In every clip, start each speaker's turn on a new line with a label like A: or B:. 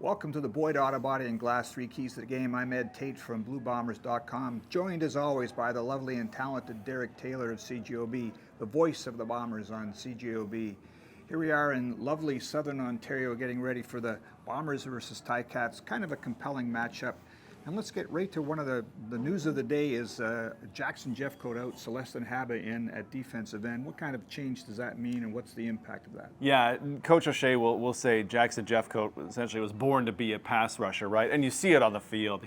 A: Welcome to the Boyd Auto Body and Glass 3 Keys to the Game. I'm Ed Tait from BlueBombers.com, joined as always by the lovely and talented Derek Taylor of CJOB, the voice of the Bombers on CJOB. Here we are in lovely Southern Ontario getting ready for the Bombers versus Ticats, kind of a compelling matchup. And let's get right to one of the news of the day is Jackson Jeffcoat out, Celestin Haba in at defensive end. What kind of change does that mean, and what's the impact of that?
B: Yeah, Coach O'Shea will say Jackson Jeffcoat essentially was born to be a pass rusher, right? And you see it on the field.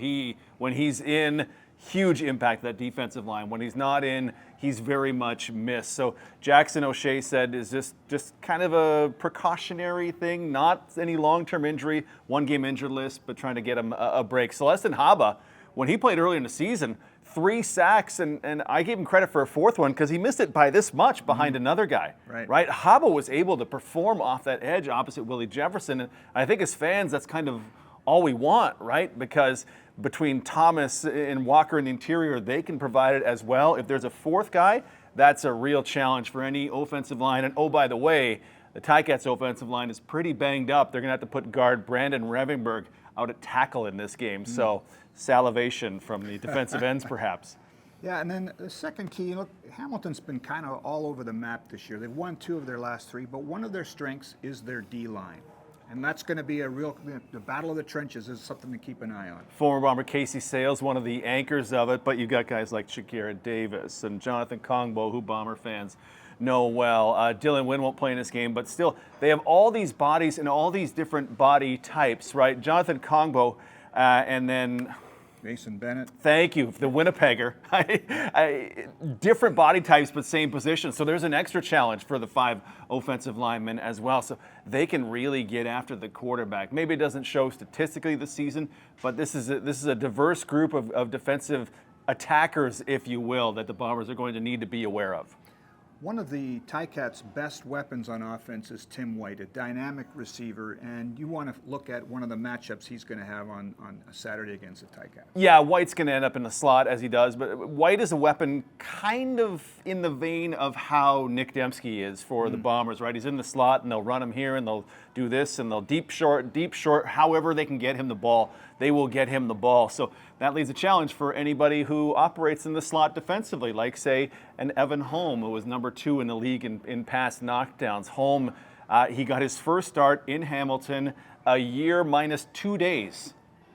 B: When he's in, huge impact that defensive line. When he's not in, he's very much missed. So Jackson, O'Shea said, is just kind of a precautionary thing, not any long-term injury, one-game injured list, but trying to get him a break. Celestin Haba, when he played early in the season, 3 sacks, and I gave him credit for a 4th one because he missed it by this much behind another guy. Right? Haba was able to perform off that edge opposite Willie Jefferson, and I think as fans, that's kind of all we want, right? Because between Thomas and Walker in the interior, they can provide it as well. If there's a 4th guy, that's a real challenge for any offensive line. And oh, by the way, the Ticats offensive line is pretty banged up. They're going to have to put guard Brandon Revenberg out at tackle in this game. So salivation from the defensive ends, perhaps.
A: Yeah, and then the second key, look, Hamilton's been kind of all over the map this year. They've won 2 of their last 3, but one of their strengths is their D-line. And that's going to be the battle of the trenches is something to keep an eye on.
B: Former Bomber Casey Sales, one of the anchors of it, but you've got guys like Shakira Davis and Jonathan Kongbo, who Bomber fans know well. Dylan Wynn won't play in this game, but still, they have all these bodies and all these different body types, right? Jonathan Kongbo, and then
A: Mason Bennett.
B: Thank you, the Winnipegger. Different body types, but same position. So there's an extra challenge for the 5 offensive linemen as well. So they can really get after the quarterback. Maybe it doesn't show statistically this season, but this is a diverse group of defensive attackers, if you will, that the Bombers are going to need to be aware of.
A: One of the Ticats' best weapons on offense is Tim White, a dynamic receiver, and you want to look at one of the matchups he's going to have on a Saturday against the Ticats.
B: Yeah, White's going to end up in the slot as he does, but White is a weapon kind of in the vein of how Nick Dembski is for the Bombers, right? He's in the slot, and they'll run him here, and they'll do this, and they'll deep, short, however they can get him the ball, they will get him the ball. So that leaves a challenge for anybody who operates in the slot defensively, like, say, an Evan Holm, who was number 2 in the league in pass knockdowns. Holm, he got his first start in Hamilton a year minus 2 days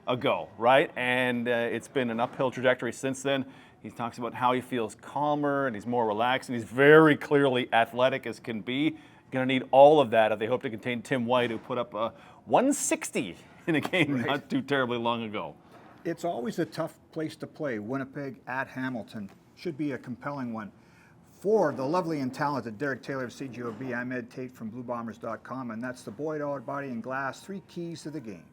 B: ago, right? And it's been an uphill trajectory since then. He talks about how he feels calmer and he's more relaxed, and he's very clearly athletic as can be. Going to need all of that if they hope to contain Tim White, who put up a 160 in a game not too terribly long ago.
A: It's always a tough place to play. Winnipeg at Hamilton should be a compelling one. For the lovely and talented Derek Taylor of CJOB, I'm Ed Tait from BlueBombers.com, and that's the Boyd Auto Body and Glass 3 Keys to the Game.